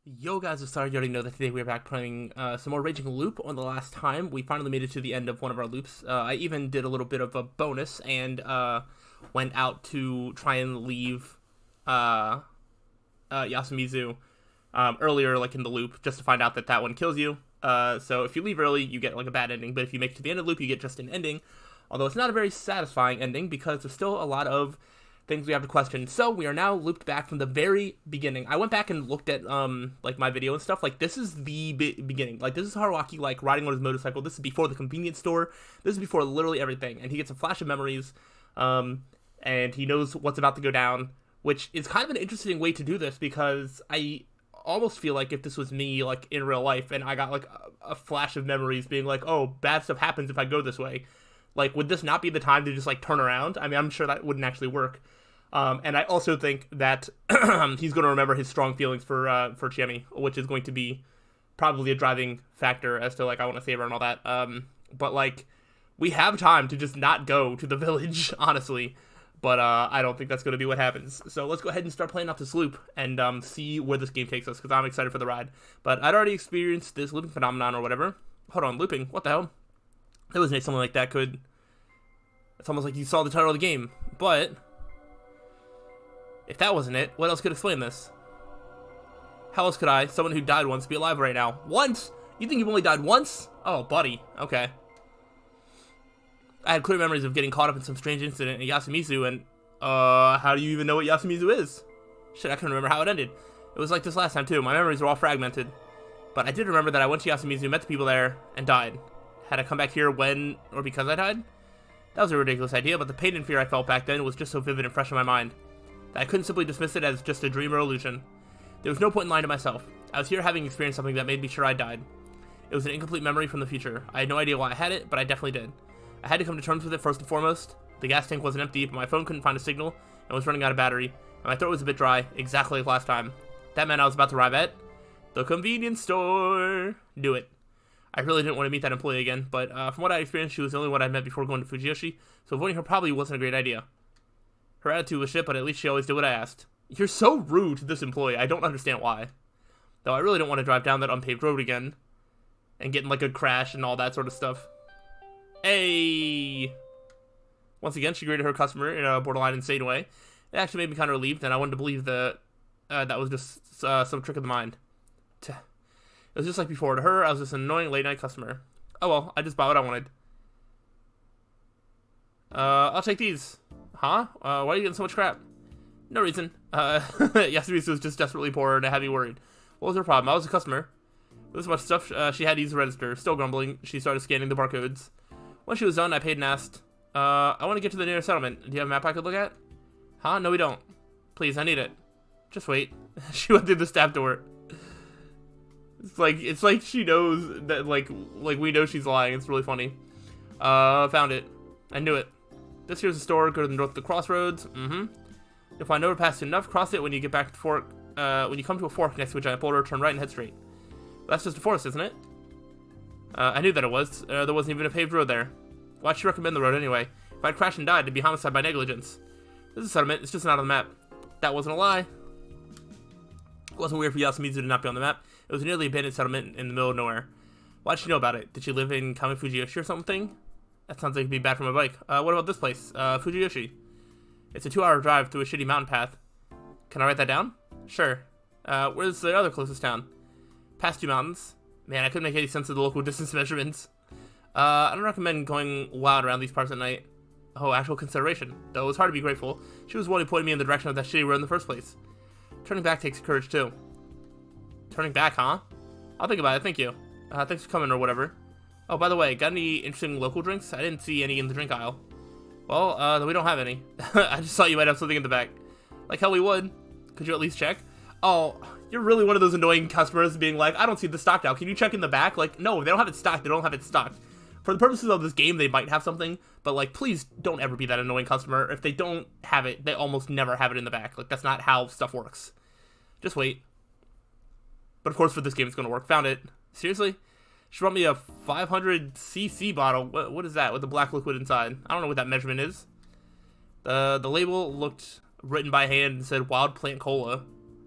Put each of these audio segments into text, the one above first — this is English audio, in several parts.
Yo guys, I'm sorry you already know that today we're back playing some more Raging Loop. On the last time, we finally made it to the end of one of our loops. I even did a little bit of a bonus and went out to try and leave Yasumizu earlier, like in the loop, just to find out that that one kills you. So if you leave early, you get like a bad ending, but if you make it to the end of the loop, you get just an ending. Although it's not a very satisfying ending because there's still a lot of things we have to question. So we are now looped back from the very beginning. I went back and looked at like my video and stuff. Like this is the beginning. Like this is Haruaki like riding on his motorcycle. This is before the convenience store. This is before literally everything. And he gets a flash of memories, and he knows what's about to go down, which is kind of an interesting way to do this because I almost feel like if this was me like in real life and I got like a flash of memories being like, oh, bad stuff happens if I go this way. Like, would this not be the time to just, like, turn around? I mean, I'm sure that wouldn't actually work. And I also think that he's going to remember his strong feelings for Chiemi, which is going to be probably a driving factor as to, like, I want to save her and all that. But, like, we have time to just not go to the village, honestly. But I don't think that's going to be what happens. So let's go ahead and start playing out this loop and see where this game takes us, because I'm excited for the ride. But I'd already experienced this looping phenomenon or whatever. Hold on, looping? What the hell? It was something like that could... It's almost like you saw the title of the game. But... if that wasn't it, what else could explain this? How else could I, someone who died once, be alive right now? Once? You think you've only died once? Oh, buddy. Okay. I had clear memories of getting caught up in some strange incident in Yasumizu, and... how do you even know what Yasumizu is? Shit, I can remember how it ended. It was like this last time, too. My memories were all fragmented. But I did remember that I went to Yasumizu, met the people there, and died. Had I come back here when, or because I died? That was a ridiculous idea, but the pain and fear I felt back then was just so vivid and fresh in my mind that I couldn't simply dismiss it as just a dream or illusion. There was no point in lying to myself. I was here having experienced something that made me sure I died. It was an incomplete memory from the future. I had no idea why I had it, but I definitely did. I had to come to terms with it first and foremost. The gas tank wasn't empty, but my phone couldn't find a signal and was running out of battery, and my throat was a bit dry, exactly like last time. That meant I was about to arrive at the convenience store. Do it. I really didn't want to meet that employee again, but from what I experienced, she was the only one I'd met before going to Fujiyoshi, so avoiding her probably wasn't a great idea. Her attitude was shit, but at least she always did what I asked. You're so rude to this employee, I don't understand why. Though I really don't want to drive down that unpaved road again, and get in like a crash and all that sort of stuff. Hey! Once again, she greeted her customer in a borderline insane way. It actually made me kind of relieved, and I wanted to believe that that was just some trick of the mind. It was just like before. To her, I was just an annoying late-night customer. Oh well, I just bought what I wanted. I'll take these. Huh? Why are you getting so much crap? No reason. Yasumizu was just desperately poor and I had me worried. What was her problem? I was a customer. With this much stuff, she had to use the register. Still grumbling, she started scanning the barcodes. When she was done, I paid and asked, I want to get to the nearest settlement. Do you have a map I could look at? Huh? No, we don't. Please, I need it. Just wait. She went through the staff door. It's like she knows that like we know she's lying. It's really funny. Found it. I knew it. This here's the store. Go to the north of the crossroads. You'll find overpass enough. Cross it when you get back to the fork. When you come to a fork next to a giant boulder, turn right and head straight. That's just a forest, isn't it? I knew that it was. There wasn't even a paved road there. Why'd she recommend the road anyway? If I'd crashed and died, it'd be homicide by negligence. This is a settlement. It's just not on the map. That wasn't a lie. It wasn't weird for Yasumizu to not be on the map. It was a nearly abandoned settlement in the middle of nowhere. Why'd she know about it? Did she live in Kami Fujiyoshi or something? That sounds like it'd be bad for my bike. What about this place? Fujiyoshi. It's a 2-hour drive through a shitty mountain path. Can I write that down? Sure. Where's the other closest town? Past 2 mountains. Man, I couldn't make any sense of the local distance measurements. I don't recommend going wild around these parts at night. Oh, actual consideration. Though it was hard to be grateful. She was the one who pointed me in the direction of that shitty road in the first place. Turning back takes courage, too. Turning back, huh? I'll think about it, thank you. Thanks for coming or whatever. Oh, by the way, got any interesting local drinks? I didn't see any in the drink aisle. Well, we don't have any. I just thought you might have something in the back. Like hell we would. Could you at least check? Oh, you're really one of those annoying customers being like, I don't see the stock now. Can you check in the back? Like, no, they don't have it stocked. They don't have it stocked. For the purposes of this game, they might have something, but like, please don't ever be that annoying customer. If they don't have it, they almost never have it in the back. Like, that's not how stuff works. Just wait. But of course, for this game, it's going to work. Found it. Seriously? She brought me a 500cc bottle. What is that with the black liquid inside? I don't know what that measurement is. The label looked written by hand and said Wild Plant Cola.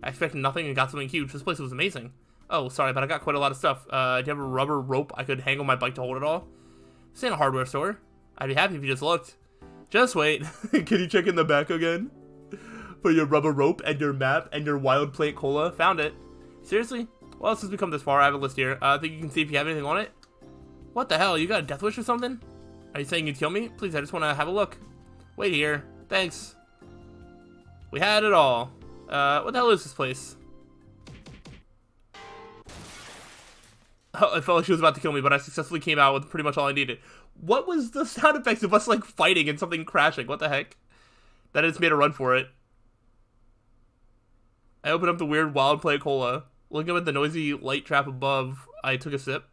I expected nothing and got something huge. This place was amazing. Oh, sorry, but I got quite a lot of stuff. Do you have a rubber rope I could hang on my bike to hold it all? This ain't a hardware store. I'd be happy if you just looked. Just wait. Can you check in the back again? For your rubber rope and your map and your wild plate cola. Found it. Seriously? Well, since we come this far, I have a list here. I think you can see if you have anything on it. What the hell? You got a death wish or something? Are you saying you'd kill me? Please, I just want to have a look. Wait here. Thanks. We had it all. What the hell is this place? Oh, I felt like she was about to kill me, but I successfully came out with pretty much all I needed. What was the sound effects of us, like, fighting and something crashing? What the heck? That it's made a run for it. I opened up the weird wild play cola. Looking up at the noisy light trap above, I took a sip.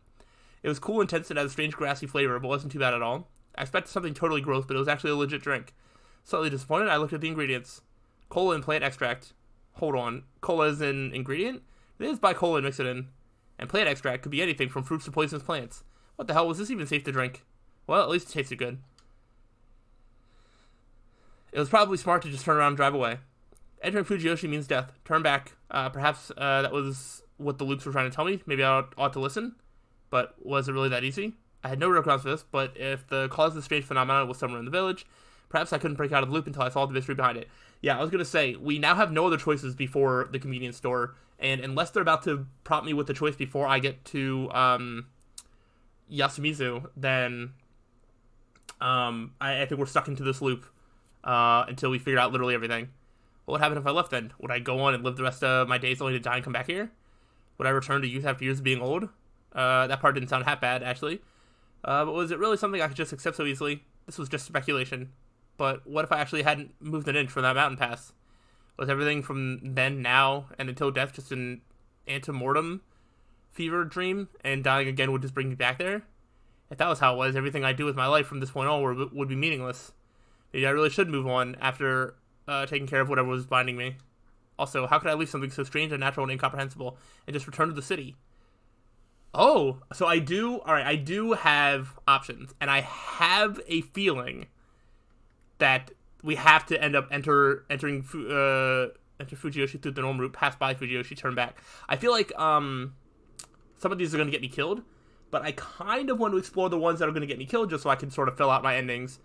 It was cool, intense, and had a strange grassy flavor, but wasn't too bad at all. I expected something totally gross, but it was actually a legit drink. Slightly disappointed, I looked at the ingredients. Cola and plant extract. Hold on. Cola is an ingredient? It is buy cola and mix it in. And plant extract could be anything from fruits to poisonous plants. What the hell, was this even safe to drink? Well, at least it tasted good. It was probably smart to just turn around and drive away. Entering Fujiyoshi means death. Turn back. Perhaps that was what the loops were trying to tell me. Maybe I ought to listen. But was it really that easy? I had no real grounds for this, but if the cause of the strange phenomenon was somewhere in the village, perhaps I couldn't break out of the loop until I solved the mystery behind it. Yeah, I was going to say, we now have no other choices before the convenience store, and unless they're about to prompt me with the choice before I get to Yasumizu, then I think we're stuck into this loop until we figure out literally everything. What would happen if I left then? Would I go on and live the rest of my days only to die and come back here? Would I return to youth after years of being old? That part didn't sound half bad, actually. But was it really something I could just accept so easily? This was just speculation. But what if I actually hadn't moved an inch from that mountain pass? Was everything from then, now, and until death just an antemortem fever dream, and dying again would just bring me back there? If that was how it was, everything I do with my life from this point on would be meaningless. Maybe I really should move on after taking care of whatever was binding me. Also, how could I leave something so strange, unnatural, and incomprehensible and just return to the city? Oh, so I do have options, and I have a feeling that we have to end up enter Fujiyoshi through the normal route, pass by Fujiyoshi, turn back. I feel like some of these are going to get me killed, but I kind of want to explore the ones that are going to get me killed just so I can sort of fill out my endings.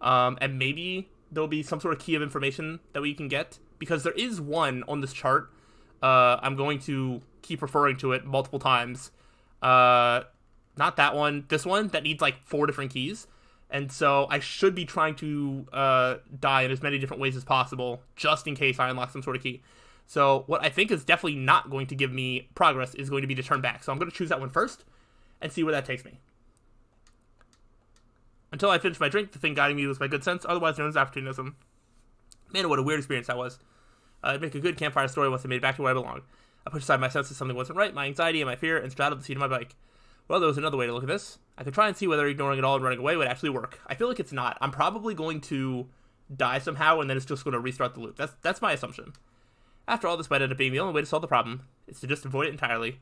And maybe there'll be some sort of key of information that we can get, because there is one on this chart. I'm going to keep referring to it multiple times. Not that one, this one that needs like 4 different keys. And so I should be trying to die in as many different ways as possible, just in case I unlock some sort of key. So what I think is definitely not going to give me progress is going to be to turn back. So I'm going to choose that one first and see where that takes me. Until I finish my drink, the thing guiding me was my good sense, otherwise known as opportunism. Man, what a weird experience that was. It'd make a good campfire story once I made it back to where I belong. I pushed aside my sense that something wasn't right, my anxiety and my fear, and straddled the seat of my bike. Well, there was another way to look at this. I could try and see whether ignoring it all and running away would actually work. I feel like it's not. I'm probably going to die somehow, and then it's just going to restart the loop. That's my assumption. After all, this might end up being the only way to solve the problem. It's to just avoid it entirely.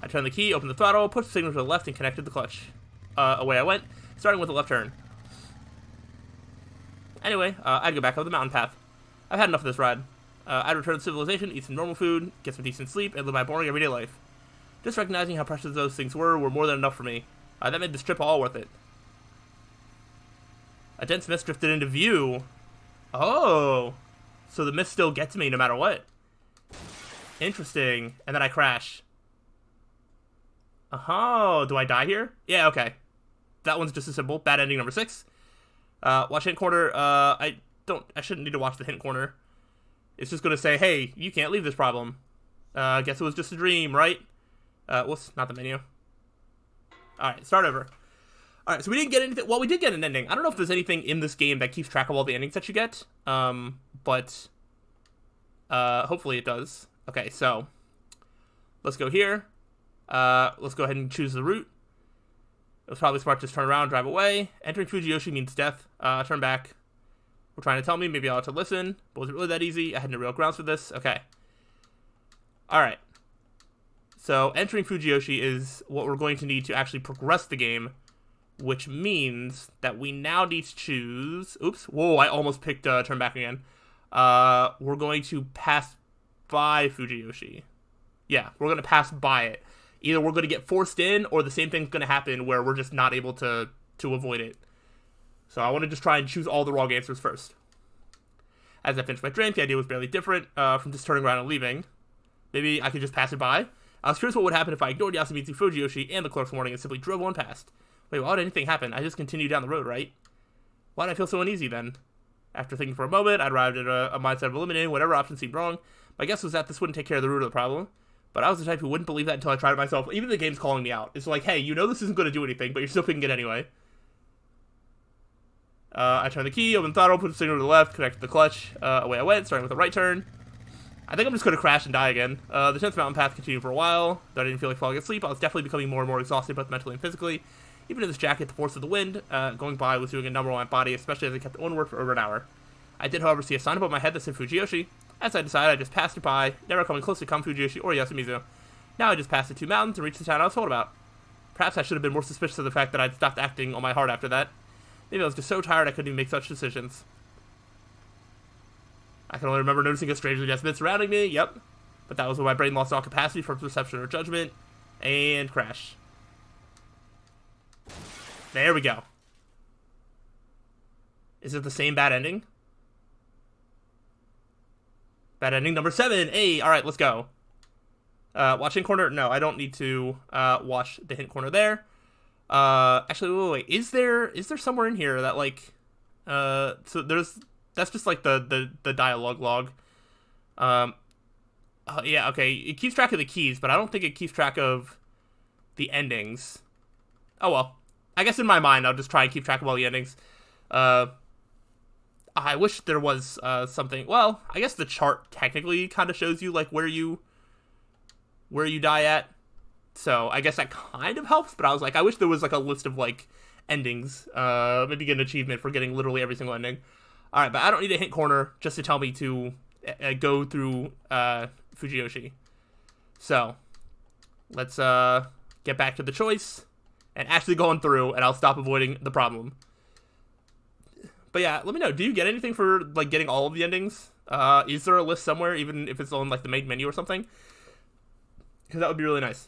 I turned the key, opened the throttle, pushed the signal to the left, and connected the clutch. Away I went, starting with a left turn. Anyway, I'd go back up the mountain path. I've had enough of this ride. I'd return to civilization, eat some normal food, get some decent sleep, and live my boring everyday life. Just recognizing how precious those things were more than enough for me. That made this trip all worth it. A dense mist drifted into view. Oh! So the mist still gets me no matter what. Interesting. And then I crash. Oh, do I die here? Yeah, okay. That one's just as simple. Bad ending number 6. Watch hint corner. I shouldn't need to watch the hint corner. It's just gonna say, hey, you can't leave this problem. Guess it was just a dream, right? Whoops, not the menu. Alright, start over. Alright, so we didn't get anything. Well, we did get an ending. I don't know if there's anything in this game that keeps track of all the endings that you get. But hopefully it does. Okay, so let's go here. Let's go ahead and choose the route. It was probably smart to just turn around and drive away. Entering Fujiyoshi means death. Turn back. We're trying to tell me. Maybe I ought to listen. But was it really that easy? I had no real grounds for this. Okay. Alright. So entering Fujiyoshi is what we're going to need to actually progress the game, which means that we now need to choose... Oops. Whoa, I almost picked turn back again. We're going to pass by Fujiyoshi. Yeah, we're going to pass by it. Either we're going to get forced in, or the same thing's going to happen where we're just not able to avoid it. So I want to just try and choose all the wrong answers first. As I finished my drink, the idea was barely different from just turning around and leaving. Maybe I could just pass it by. I was curious what would happen if I ignored Yasumitsu Fujiyoshi and the clerk's warning and simply drove on past. Wait, why would anything happen? I just continued down the road, right? Why did I feel so uneasy then? After thinking for a moment, I arrived at a mindset of eliminating whatever option seemed wrong. My guess was that this wouldn't take care of the root of the problem. But I was the type who wouldn't believe that until I tried it myself. Even the game's calling me out. It's like, hey, you know this isn't going to do anything, but you're still picking it anyway. I turned the key, opened the throttle, put the signal to the left, connected the clutch. Away I went, starting with a right turn. I think I'm just going to crash and die again. The tense mountain path continued for a while, though I didn't feel like falling asleep. I was definitely becoming more and more exhausted, both mentally and physically. Even in this jacket, the force of the wind going by was doing a number on my body, especially as I kept onward for over an hour. I did, however, see a sign above my head that said Fujiyoshi. As I decided, I just passed it by, never coming close to Come Fujiyoshi or Yasumizu. Now I just passed the two mountains and reached the town I was told about. Perhaps I should have been more suspicious of the fact that I'd stopped acting on my heart after that. Maybe I was just so tired I couldn't even make such decisions. I can only remember noticing a strangely dense mist surrounding me, yep. But that was when my brain lost all capacity for perception or judgment. And crash. There we go. Is it the same bad ending? Bad ending number 7. Hey, alright, let's go. Watch hint corner? No, I don't need to watch the hint corner there. Actually, wait. Is there somewhere in here that, like, so that's just like the dialogue log. Yeah, okay. It keeps track of the keys, but I don't think it keeps track of the endings. Oh well. I guess in my mind, I'll just try and keep track of all the endings. I wish there was something. Well, I guess the chart technically kind of shows you like where you die at. So I guess that kind of helps. But I was like, I wish there was like a list of like endings. Maybe get an achievement for getting literally every single ending. All right, but I don't need a hint corner just to tell me to go through Fujiyoshi. So let's get back to the choice and actually going through, and I'll stop avoiding the problem. But yeah, let me know. Do you get anything for like getting all of the endings? Is there a list somewhere, even if it's on like the main menu or something? Because that would be really nice.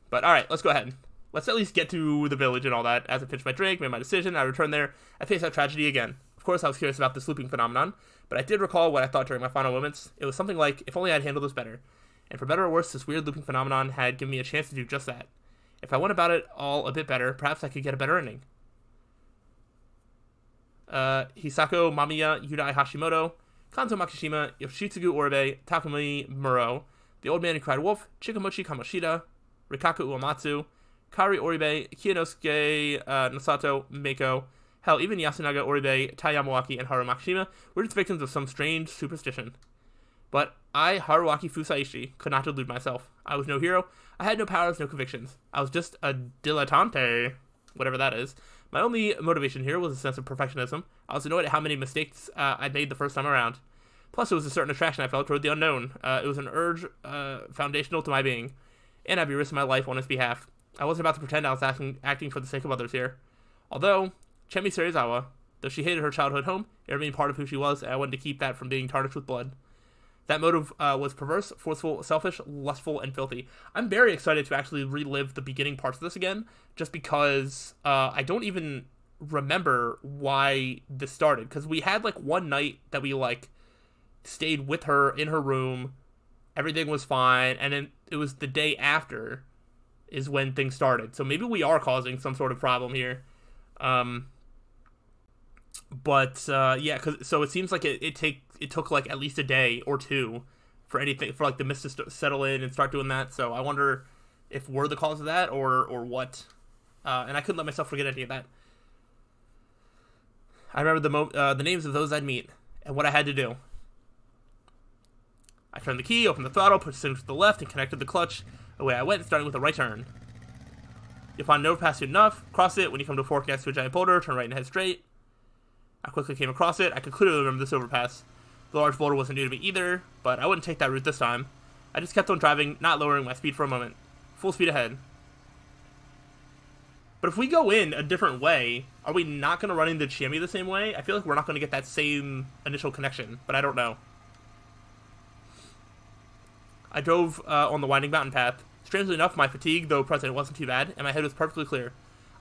But all right, let's go ahead. Let's at least get to the village and all that. As I finished my drink, made my decision, I returned there. I faced that tragedy again. Of course, I was curious about this looping phenomenon, but I did recall what I thought during my final moments. It was something like, if only I'd handled this better. And for better or worse, this weird looping phenomenon had given me a chance to do just that. If I went about it all a bit better, perhaps I could get a better ending. Hisako Mamiya Yudai Hashimoto, Kanzo Makishima, Yoshitsugu Oribe, Takumi Muro, The Old Man Who Cried Wolf, Chikamochi Kamoshida, Rikaku Uematsu, Kari Oribe, Kiyanosuke Nosato Meiko, hell, even Yasunaga Oribe, Tai Yamawaki, and Haru Makishima were just victims of some strange superstition. But I, Haruaki Fusaishi, could not delude myself. I was no hero, I had no powers, no convictions. I was just a dilettante, whatever that is. My only motivation here was a sense of perfectionism. I was annoyed at how many mistakes I'd made the first time around. Plus, it was a certain attraction I felt toward the unknown. It was an urge foundational to my being, and I'd be risking my life on its behalf. I wasn't about to pretend I was acting for the sake of others here. Although, Chemi Serizawa, though she hated her childhood home, it remained part of who she was, and I wanted to keep that from being tarnished with blood. That motive was perverse, forceful, selfish, lustful, and filthy. I'm very excited to actually relive the beginning parts of this again, just because I don't even remember why this started. Because we had, like, one night that we, like, stayed with her in her room, everything was fine, and then it was the day after is when things started. So maybe we are causing some sort of problem here. Yeah, so it seems like it took like at least a day or two for like the mist to settle in and start doing that. So I wonder if we're the cause of that or what. And I couldn't let myself forget any of that. I remember the names of those I'd meet and what I had to do. I turned the key, opened the throttle, pushed the to the left, and connected the clutch. Away I went, starting with a right turn. You'll find an overpass soon enough. Cross it. When you come to a fork next to a giant boulder, turn right and head straight. I quickly came across it. I could clearly remember this overpass. The large boulder wasn't new to me either, but I wouldn't take that route this time. I just kept on driving, not lowering my speed for a moment. Full speed ahead. But if we go in a different way, are we not going to run into Chiemi the same way? I feel like we're not going to get that same initial connection, but I don't know. I drove on the winding mountain path. Strangely enough, my fatigue, though present, wasn't too bad, and my head was perfectly clear.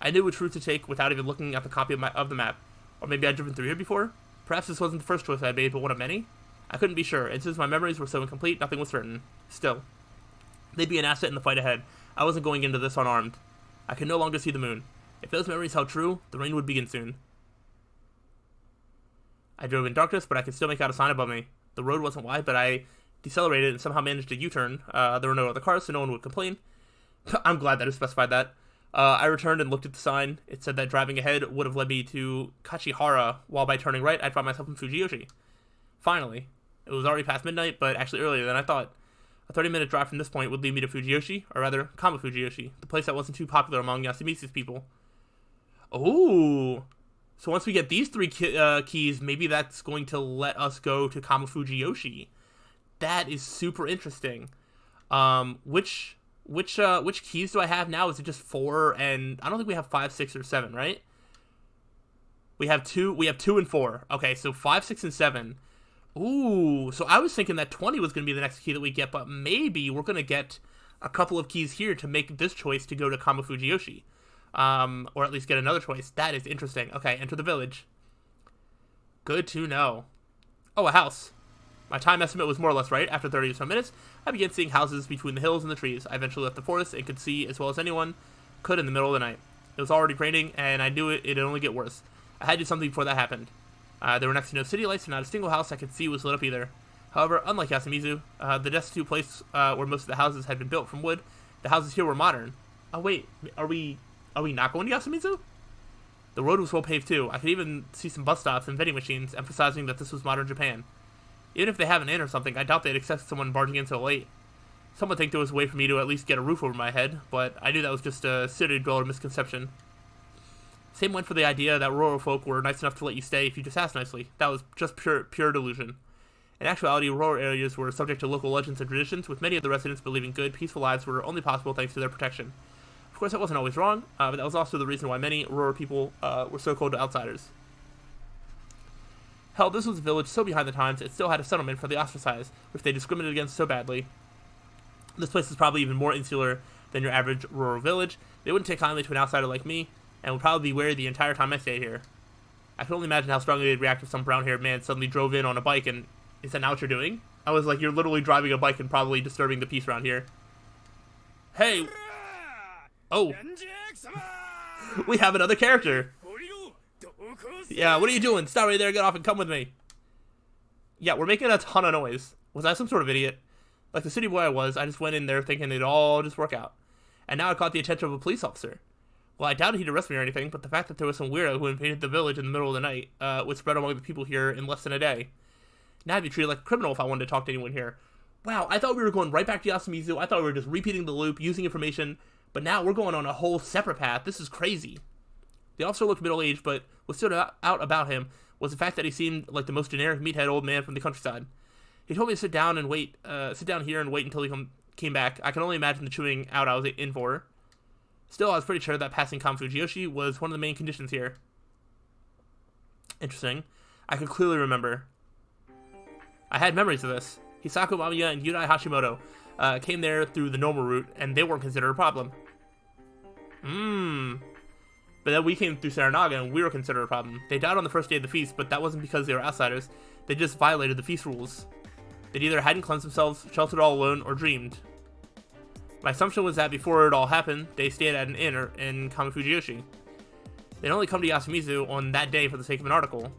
I knew which route to take without even looking at the copy of the map. Or maybe I'd driven through here before? Perhaps this wasn't the first choice I made, but one of many? I couldn't be sure, and since my memories were so incomplete, nothing was certain. Still, they'd be an asset in the fight ahead. I wasn't going into this unarmed. I could no longer see the moon. If those memories held true, the rain would begin soon. I drove in darkness, but I could still make out a sign above me. The road wasn't wide, but I decelerated and somehow managed a U-turn. There were no other cars, so no one would complain. I'm glad that it specified that. I returned and looked at the sign. It said that driving ahead would have led me to Kachihara, while by turning right, I'd find myself in Fujiyoshi. Finally. It was already past midnight, but actually earlier than I thought. A 30-minute drive from this point would lead me to Fujiyoshi, or rather, Kama Fujiyoshi, the place that wasn't too popular among Yasumitsu's people. Oh! So once we get these three keys, maybe that's going to let us go to Kama Fujiyoshi. That is super interesting. Which keys do I have now? Is it just 4? And I don't think we have 5, 6, or 7, right? We have 2 and 4. Okay, so 5, 6, and 7. Ooh, so I was thinking that 20 was going to be the next key that we get, but maybe we're going to get a couple of keys here to make this choice to go to Kama Fujiyoshi. Or at least get another choice. That is interesting. Okay, enter the village. Good to know. Oh, a house. My time estimate was more or less right. After 30 or so minutes, I began seeing houses between the hills and the trees. I eventually left the forest and could see as well as anyone could in the middle of the night. It was already raining, and I knew it'd only get worse. I had to do something before that happened. There were next to no city lights, and not a single house I could see was lit up either. However, unlike Yasumizu, the destitute place where most of the houses had been built from wood, the houses here were modern. Oh wait, are we not going to Yasumizu? The road was well paved too. I could even see some bus stops and vending machines, emphasizing that this was modern Japan. Even if they have an inn or something, I doubt they'd accept someone barging in so late. Some would think there was a way for me to at least get a roof over my head, but I knew that was just a city dweller misconception. Same went for the idea that rural folk were nice enough to let you stay if you just asked nicely. That was just pure delusion. In actuality, rural areas were subject to local legends and traditions, with many of the residents believing good, peaceful lives were only possible thanks to their protection. Of course, that wasn't always wrong, but that was also the reason why many rural people were so cold to outsiders. Hell, this was a village so behind the times, it still had a settlement for the ostracized, which they discriminated against so badly. This place is probably even more insular than your average rural village. They wouldn't take kindly to an outsider like me, and would probably be wary the entire time I stayed here. I can only imagine how strongly they'd react if some brown-haired man suddenly drove in on a bike and, is that not what you're doing? I was like, you're literally driving a bike and probably disturbing the peace around here. Hey! Oh! We have another character! Yeah, what are you doing? Stop right there, get off and come with me. Yeah, we're making a ton of noise. Was I some sort of idiot? Like the city boy I was, I just went in there thinking it'd all just work out. And now I caught the attention of a police officer. Well, I doubted he'd arrest me or anything, but the fact that there was some weirdo who invaded the village in the middle of the night would spread among the people here in less than a day. Now I'd be treated like a criminal if I wanted to talk to anyone here. Wow, I thought we were going right back to Yasumizu. I thought we were just repeating the loop, using information, but now we're going on a whole separate path. This is crazy. The officer looked middle-aged, but what stood out about him was the fact that he seemed like the most generic meathead old man from the countryside. He told me to sit down here and wait until he came back. I can only imagine the chewing out I was in for. Still, I was pretty sure that passing Kama Fujiyoshi was one of the main conditions here. Interesting. I could clearly remember. I had memories of this. Hisako Mamiya and Yudai Hashimoto came there through the normal route, and they weren't considered a problem. But then we came through Saranaga, and we were considered a problem. They died on the first day of the feast, but that wasn't because they were outsiders. They just violated the feast rules. They'd either hadn't cleansed themselves, sheltered all alone, or dreamed. My assumption was that before it all happened, they stayed at an inn in Kama Fujiyoshi. They'd only come to Yasumizu on that day for the sake of an article.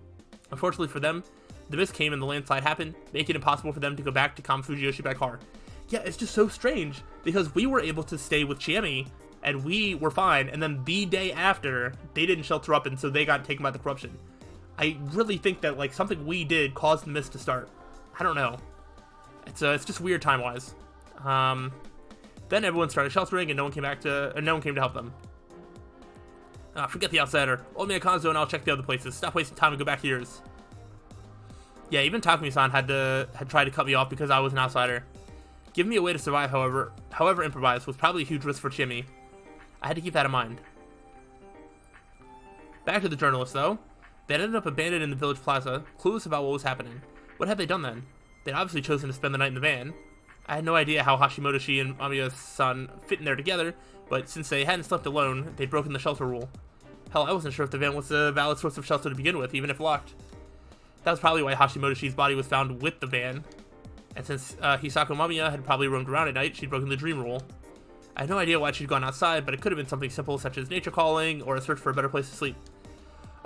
Unfortunately for them, the mist came and the landslide happened, making it impossible for them to go back to Kama Fujiyoshi by car. Yeah, it's just so strange, because we were able to stay with Chiemi, and we were fine, and then the day after, they didn't shelter up, and so they got taken by the corruption. I really think that, like, something we did caused the mist to start. I don't know. It's just weird time-wise. Then everyone started sheltering, and no one came to help them. Forget the outsider. Old man Kanzo and I'll check the other places. Stop wasting time and go back to yours. Yeah, even Takumi-san had tried to cut me off because I was an outsider. Giving me a way to survive, however improvised, was probably a huge risk for Chiemi. I had to keep that in mind. Back to the journalists, though. They ended up abandoned in the village plaza, clueless about what was happening. What had they done then? They'd obviously chosen to spend the night in the van. I had no idea how Hashimotoshi and Mamiya-san fit in there together, but since they hadn't slept alone, they'd broken the shelter rule. Hell, I wasn't sure if the van was a valid source of shelter to begin with, even if locked. That was probably why Hashimotoshi's body was found with the van. And since Hisako Mamiya had probably roamed around at night, she'd broken the dream rule. I had no idea why she'd gone outside, but it could have been something simple such as nature calling or a search for a better place to sleep.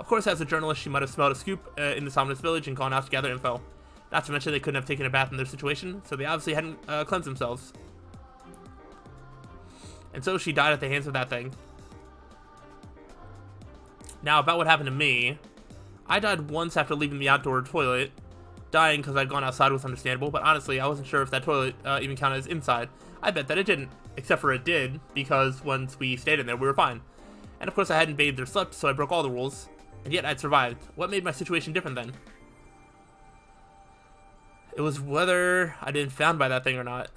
Of course, as a journalist, she might have smelled a scoop in this ominous village and gone out to gather info. Not to mention they couldn't have taken a bath in their situation, so they obviously hadn't cleansed themselves. And so she died at the hands of that thing. Now, about what happened to me. I died once after leaving the outdoor toilet. Dying because I'd gone outside was understandable, but honestly, I wasn't sure if that toilet even counted as inside. I bet that it didn't, except for it did, because once we stayed in there, we were fine. And of course, I hadn't bathed or slept, so I broke all the rules. And yet, I'd survived. What made my situation different then? It was whether I'd been found by that thing or not.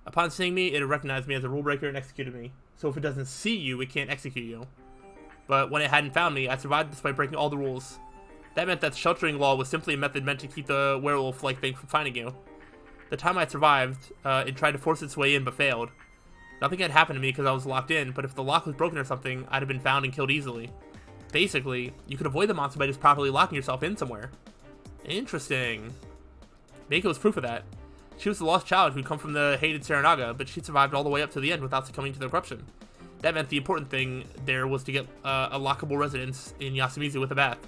Upon seeing me, it recognized me as a rule breaker and executed me. So if it doesn't see you, it can't execute you. But when it hadn't found me, I survived despite breaking all the rules. That meant that the sheltering law was simply a method meant to keep the werewolf-like thing from finding you. The time I survived, it tried to force its way in but failed. Nothing had happened to me because I was locked in, but if the lock was broken or something, I'd have been found and killed easily. Basically, you could avoid the monster by just properly locking yourself in somewhere. Interesting. Meiko was proof of that. She was the lost child who'd come from the hated Serenaga, but she'd survived all the way up to the end without succumbing to the corruption. That meant the important thing there was to get a lockable residence in Yasumizu with a bath.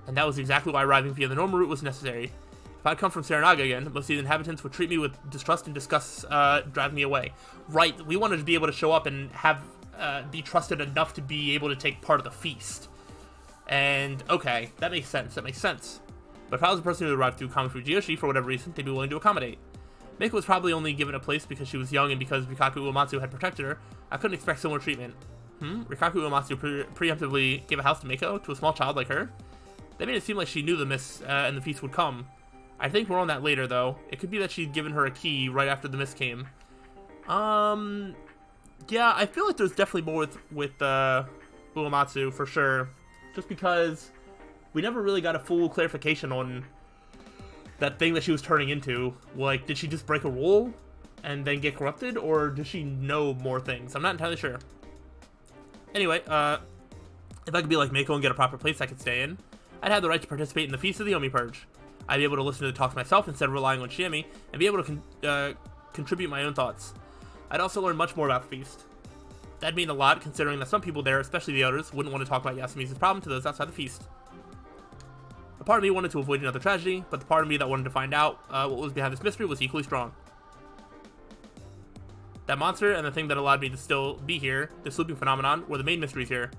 And that was exactly why arriving via the normal route was necessary. If I'd come from Serenaga again, most of the inhabitants would treat me with distrust and disgust, driving me away. Right, we wanted to be able to show up and have be trusted enough to be able to take part of the feast. And, okay, that makes sense, But if I was a person who arrived through Kamafu Jiyoshi for whatever reason, they'd be willing to accommodate. Meiko was probably only given a place because she was young and because Rikaku Uematsu had protected her. I couldn't expect similar treatment. Rikaku Uematsu preemptively gave a house to Meiko, to a small child like her? That made it seem like she knew the mist and the feast would come. I think more on that later, though. It could be that she'd given her a key right after the mist came. Yeah, I feel like there's definitely more with Uematsu, for sure. Just because we never really got a full clarification on that thing that she was turning into. Like, did she just break a rule and then get corrupted, or does she know more things? I'm not entirely sure. Anyway, if I could be like Meiko and get a proper place I could stay in, I'd have the right to participate in the Feast of the Omi Purge. I'd be able to listen to the talks myself instead of relying on Shiemi, and be able to contribute my own thoughts. I'd also learn much more about the feast. That'd mean a lot, considering that some people there, especially the elders, wouldn't want to talk about Yasumizu's problem to those outside the feast. A part of me wanted to avoid another tragedy, but the part of me that wanted to find out what was behind this mystery was equally strong. That monster and the thing that allowed me to still be here, this looping phenomenon, were the main mysteries here.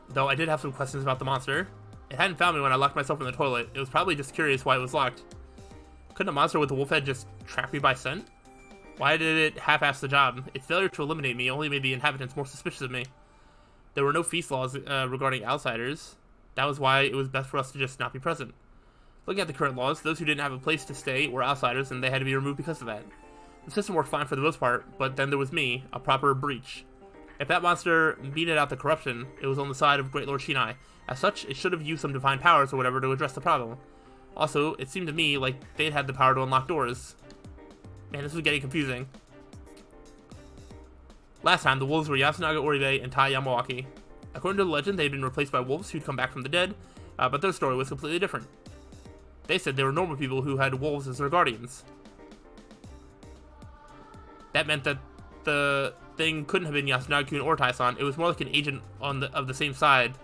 Though I did have some questions about the monster. It hadn't found me when I locked myself in the toilet. It was probably just curious why it was locked. Couldn't a monster with a wolf head just track me by scent? Why did it half-ass the job? Its failure to eliminate me only made the inhabitants more suspicious of me. There were no feast laws regarding outsiders. That was why it was best for us to just not be present. Looking at the current laws, those who didn't have a place to stay were outsiders and they had to be removed because of that. The system worked fine for the most part, but then there was me, a proper breach. If that monster meted out the corruption, it was on the side of Great Lord Shinai. As such, it should have used some divine powers or whatever to address the problem. Also, it seemed to me like they'd had the power to unlock doors. Man, this was getting confusing. Last time, the wolves were Yasunaga Oribe and Tai Yamawaki. According to the legend, they had been replaced by wolves who'd come back from the dead, but their story was completely different. They said they were normal people who had wolves as their guardians. That meant that the thing couldn't have been Yasunaga-kun or Tai-san. It was more like an agent of the same side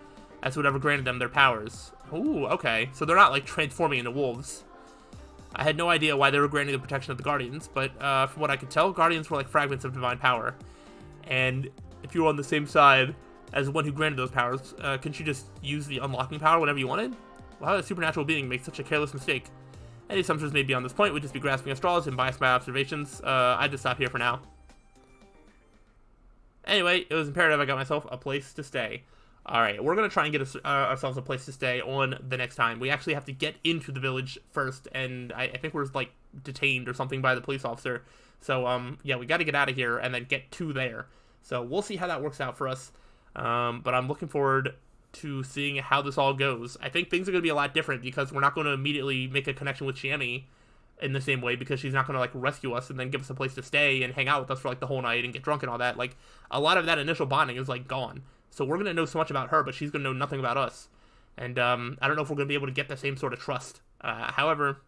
as whoever granted them their powers. Ooh, okay. So they're not, like, transforming into wolves. I had no idea why they were granting the protection of the Guardians, but from what I could tell, Guardians were like fragments of divine power. And if you were on the same side as the one who granted those powers, couldn't you just use the unlocking power whenever you wanted? Why would a supernatural being make such a careless mistake? Any assumptions made beyond this point would just be grasping at straws and biased by observations. I'd just stop here for now. Anyway, it was imperative I got myself a place to stay. Alright, we're going to try and get ourselves a place to stay on the next time. We actually have to get into the village first, and I think we're, like, detained or something by the police officer. So, yeah, we got to get out of here and then get to there. So, we'll see how that works out for us. But I'm looking forward to seeing how this all goes. I think things are going to be a lot different because we're not going to immediately make a connection with Shammy in the same way, because she's not going to like rescue us and then give us a place to stay and hang out with us for like the whole night and get drunk and all that. Like, a lot of that initial bonding is like gone. So we're going to know so much about her, but she's going to know nothing about us. And I don't know if we're going to be able to get the same sort of trust. However,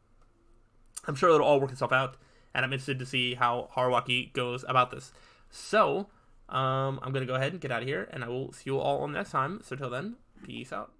I'm sure it'll all work itself out, and I'm interested to see how Haruaki goes about this. So, I'm going to go ahead and get out of here, and I will see you all next time. So till then, peace out.